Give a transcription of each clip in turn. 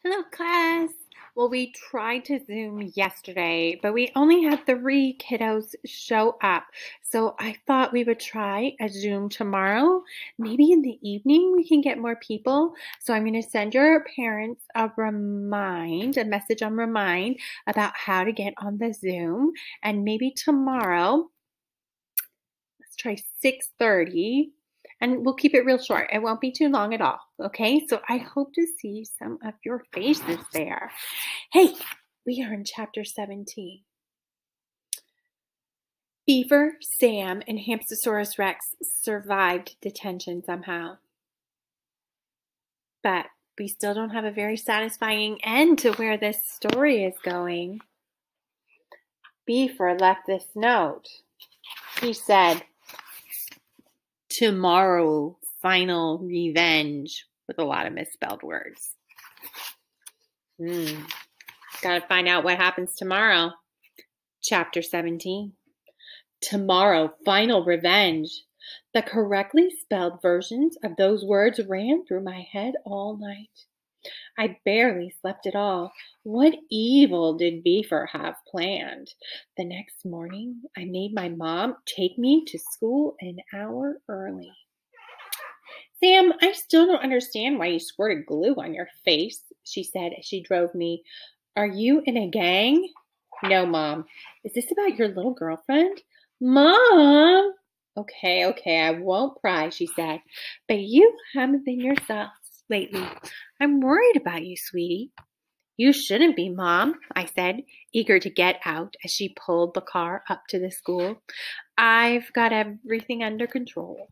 Hello, class. Well, we tried to Zoom yesterday, but we only had 3 kiddos show up. So I thought we would try a Zoom tomorrow. Maybe in the evening we can get more people. So I'm going to send your parents a message on Remind about how to get on the Zoom. And maybe tomorrow, let's try 6:30. And we'll keep it real short. It won't be too long at all. Okay, so I hope to see some of your faces there. Hey, we are in chapter 17. Beaver, Sam, and Hamster-saurus Rex survived detention somehow. But we still don't have a very satisfying end to where this story is going. Beaver left this note. He said, "Tomorrow, final revenge," with a lot of misspelled words. Gotta find out what happens tomorrow. Chapter 17. Tomorrow, final revenge. The correctly spelled versions of those words ran through my head all night. I barely slept at all. What evil did Beaver have planned? The next morning, I made my mom take me to school an hour early. "Sam, I still don't understand why you squirted glue on your face," she said as she drove me. "Are you in a gang?" "No, Mom. Is this about your little girlfriend?" "Mom!" Okay, I won't pry," she said. "But you haven't been yourself lately. I'm worried about you, sweetie." "You shouldn't be, Mom," I said, eager to get out as she pulled the car up to the school. "I've got everything under control."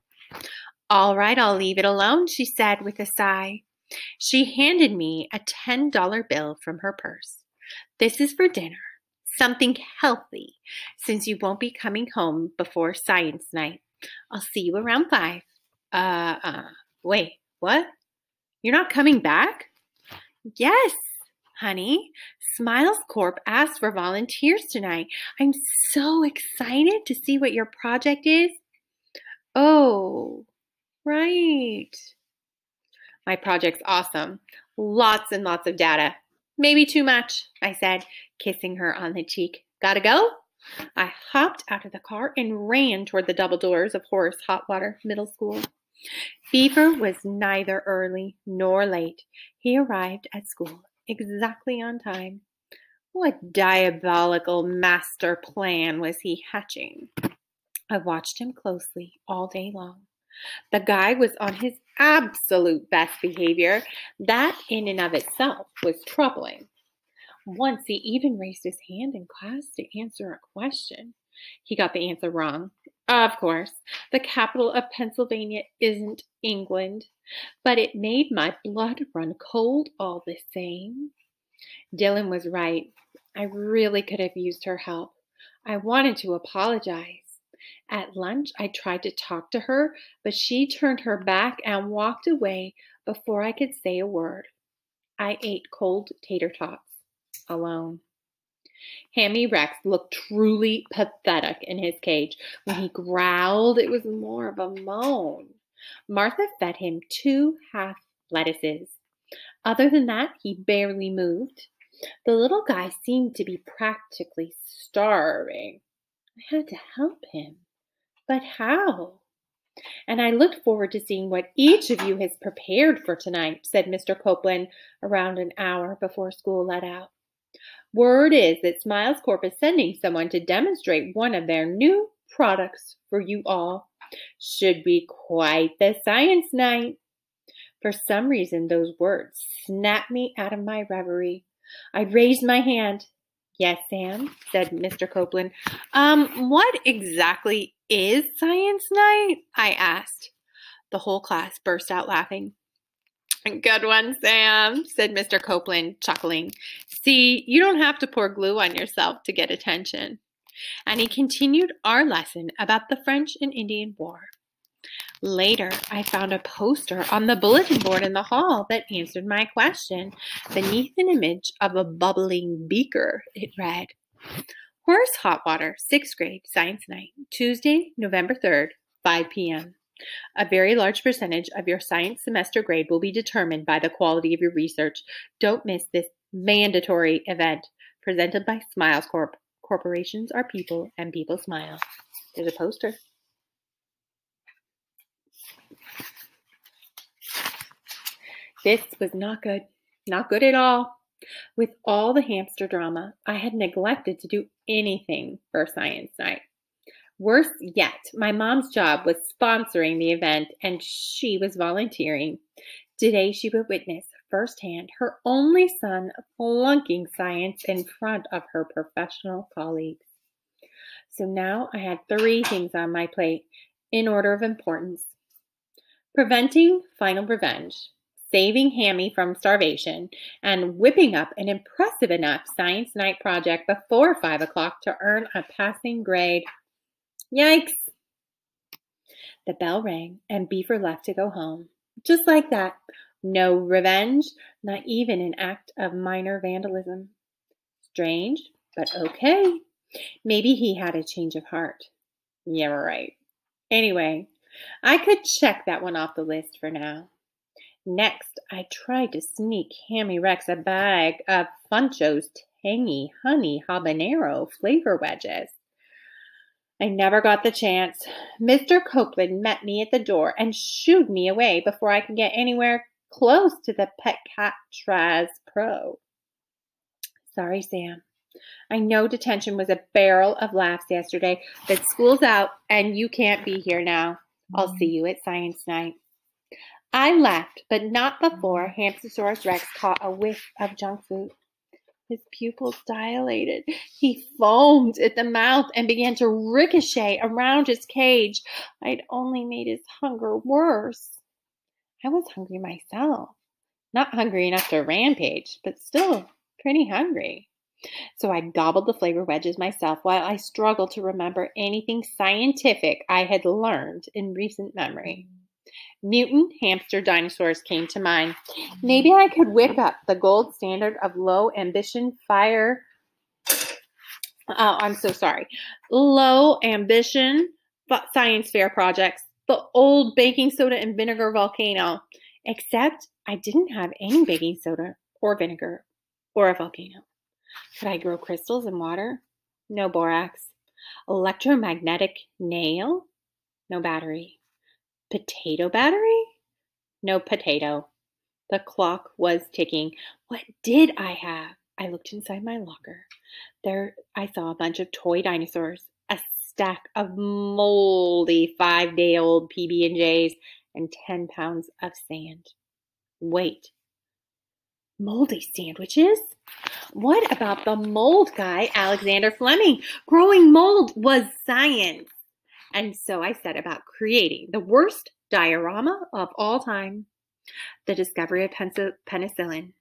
"All right, I'll leave it alone," she said with a sigh. She handed me a $10 bill from her purse. "This is for dinner. Something healthy, since you won't be coming home before science night. I'll see you around 5. Wait, what? You're not coming back?" "Yes, honey. Smiles Corp asked for volunteers tonight. I'm so excited to see what your project is." "Oh, right. My project's awesome. Lots and lots of data. Maybe too much," I said, kissing her on the cheek. "Gotta go?" I hopped out of the car and ran toward the double doors of Horace Hotwater Middle School. Beaver was neither early nor late. He arrived at school exactly on time. What diabolical master plan was he hatching? I watched him closely all day long. The guy was on his absolute best behavior. That in and of itself was troubling. Once he even raised his hand in class to answer a question. He got the answer wrong. Of course, the capital of Pennsylvania isn't England, but it made my blood run cold all the same. Dylan was right. I really could have used her help. I wanted to apologize. At lunch, I tried to talk to her, but she turned her back and walked away before I could say a word. I ate cold tater tots alone. Hammy Rex looked truly pathetic in his cage. When he growled, it was more of a moan. Martha fed him 2 half lettuces. Other than that, he barely moved. The little guy seemed to be practically starving. I had to help him. But how? "And I look forward to seeing what each of you has prepared for tonight," said Mr. Copeland around an hour before school let out. "Word is that Smiles Corp is sending someone to demonstrate one of their new products for you all. Should be quite the science night." For some reason, those words snapped me out of my reverie. I raised my hand. "Yes, Sam," said Mr. Copeland. What exactly is science night?" I asked. The whole class burst out laughing. "Good one, Sam," said Mr. Copeland, chuckling. "See, you don't have to pour glue on yourself to get attention." And he continued our lesson about the French and Indian War. Later, I found a poster on the bulletin board in the hall that answered my question. Beneath an image of a bubbling beaker, it read, "Horace Hotwater, 6th grade, science night, Tuesday, November 3rd, 5 p.m. A very large percentage of your science semester grade will be determined by the quality of your research. Don't miss this mandatory event presented by Smiles Corp. Corporations are people and people smile. There's a poster. This was not good. Not good at all. With all the hamster drama, I had neglected to do anything for science night. Worse yet, my mom's job was sponsoring the event, and she was volunteering. Today she would witness firsthand her only son flunking science in front of her professional colleagues. So now I had 3 things on my plate in order of importance. Preventing final revenge, saving Hammy from starvation, and whipping up an impressive enough science night project before 5 o'clock to earn a passing grade. Yikes! The bell rang, and Beaver left to go home. Just like that. No revenge, not even an act of minor vandalism. Strange, but okay. Maybe he had a change of heart. Yeah, right. Anyway, I could check that one off the list for now. Next, I tried to sneak Hammy Rex a bag of Funcho's tangy honey habanero flavor wedges. I never got the chance. Mr. Copeland met me at the door and shooed me away before I could get anywhere close to the Pet Cat Traz Pro. Sorry, Sam. I know detention was a barrel of laughs yesterday, but school's out and you can't be here now. I'll see you at science night. I left, but not before Hamster-saurus Rex caught a whiff of junk food. His pupils dilated. He foamed at the mouth and began to ricochet around his cage. I'd only made his hunger worse. I was hungry myself. Not hungry enough to rampage, but still pretty hungry. So I gobbled the flavor wedges myself while I struggled to remember anything scientific I had learned in recent memory. Mutant hamster dinosaurs came to mind. Maybe I could whip up the gold standard of low ambition science fair projects, the old baking soda and vinegar volcano. Except I didn't have any baking soda or vinegar or a volcano. Could I grow crystals in water? No borax. Electromagnetic nail? No battery. Potato battery? No potato. The clock was ticking. What did I have? I looked inside my locker. There I saw a bunch of toy dinosaurs, a stack of moldy 5-day-old PB&Js, and 10 pounds of sand. Wait. Moldy sandwiches? What about the mold guy, Alexander Fleming? Growing mold was science. And so I set about creating the worst diorama of all time, the discovery of penicillin.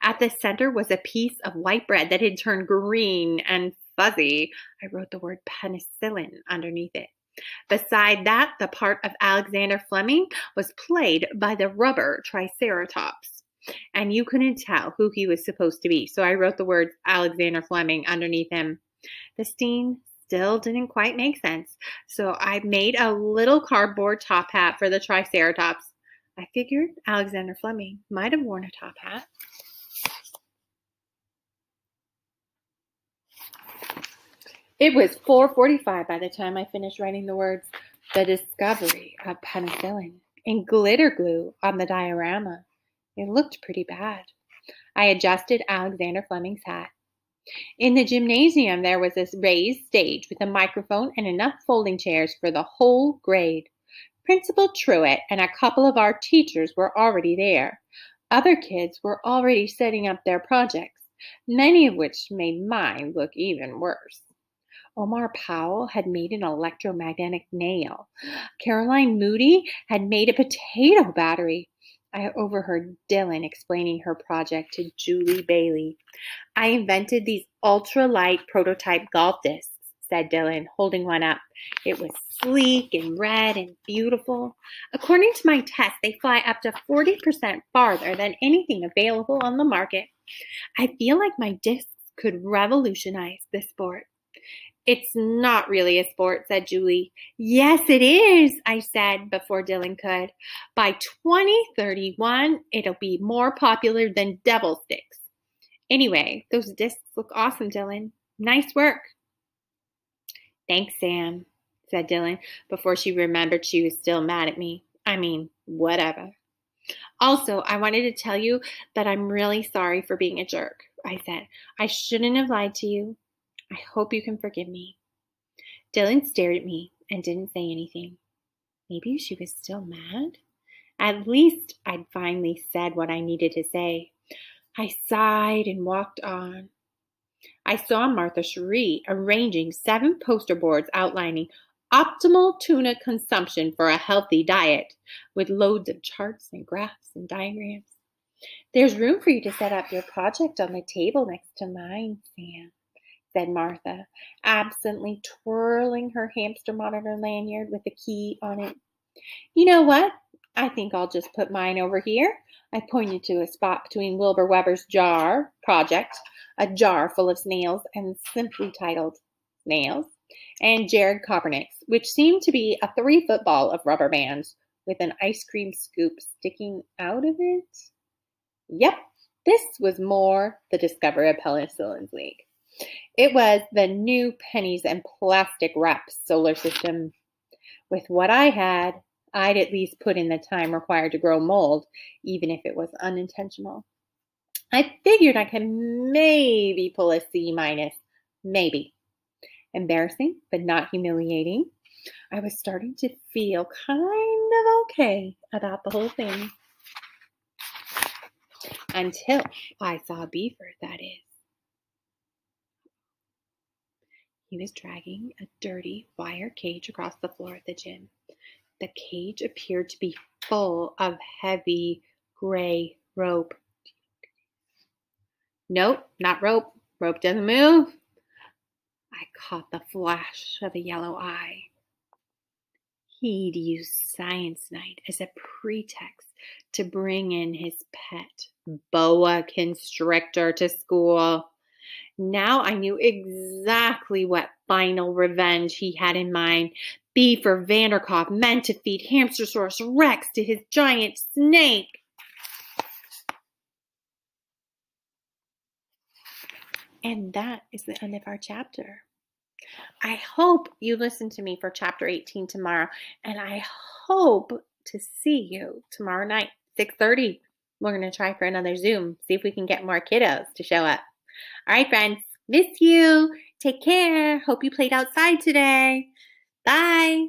At the center was a piece of white bread that had turned green and fuzzy. I wrote the word penicillin underneath it. Beside that, the part of Alexander Fleming was played by the rubber triceratops. And you couldn't tell who he was supposed to be, so I wrote the words Alexander Fleming underneath him. The scene still didn't quite make sense, so I made a little cardboard top hat for the triceratops. I figured Alexander Fleming might have worn a top hat. It was 4:45 by the time I finished writing the words, the discovery of penicillin, in glitter glue on the diorama. It looked pretty bad. I adjusted Alexander Fleming's hat. In the gymnasium, there was a raised stage with a microphone and enough folding chairs for the whole grade. Principal Truitt and a couple of our teachers were already there. Other kids were already setting up their projects, many of which made mine look even worse. Omar Powell had made an electromagnetic nail. Caroline Moody had made a potato battery. I overheard Dylan explaining her project to Julie Bailey. I invented these ultralight prototype golf discs, said Dylan, holding one up. It was sleek and red and beautiful. According to my test, they fly up to 40% farther than anything available on the market. I feel like my discs could revolutionize the sport. It's not really a sport, said Julie. Yes, it is, I said before Dylan could. By 2031, it'll be more popular than devil sticks. Anyway, those discs look awesome, Dylan. Nice work. Thanks, Sam, said Dylan before she remembered she was still mad at me. I mean, whatever. Also, I wanted to tell you that I'm really sorry for being a jerk, I said. I shouldn't have lied to you. I hope you can forgive me. Dylan stared at me and didn't say anything. Maybe she was still mad? At least I'd finally said what I needed to say. I sighed and walked on. I saw Martha Cherie arranging 7 poster boards outlining optimal tuna consumption for a healthy diet, with loads of charts and graphs and diagrams. There's room for you to set up your project on the table next to mine, Sam, said Martha, absently twirling her hamster monitor lanyard with a key on it. You know what? I think I'll just put mine over here. I pointed to a spot between Wilbur Weber's jar project, a jar full of snails and simply titled Snails, and Jared Kopernik's, which seemed to be a 3-foot ball of rubber bands with an ice cream scoop sticking out of it. Yep, this was more the discovery of Penicillin's League. It was the new pennies and plastic wrap solar system. With what I had, I'd at least put in the time required to grow mold, even if it was unintentional. I figured I could maybe pull a C-. Maybe. Embarrassing, but not humiliating. I was starting to feel kind of okay about the whole thing. Until I saw Beaver, that is. He was dragging a dirty wire cage across the floor of the gym. The cage appeared to be full of heavy gray rope. Nope, not rope. Rope doesn't move. I caught the flash of a yellow eye. He'd used science night as a pretext to bring in his pet boa constrictor to school. Now I knew exactly what final revenge he had in mind. Beaver Vanderkopf meant to feed Hamster-saurus Rex to his giant snake. And that is the end of our chapter. I hope you listen to me for chapter 18 tomorrow, and I hope to see you tomorrow night, 6:30. We're going to try for another Zoom, see if we can get more kiddos to show up. All right, friends, miss you. Take care. Hope you played outside today. Bye.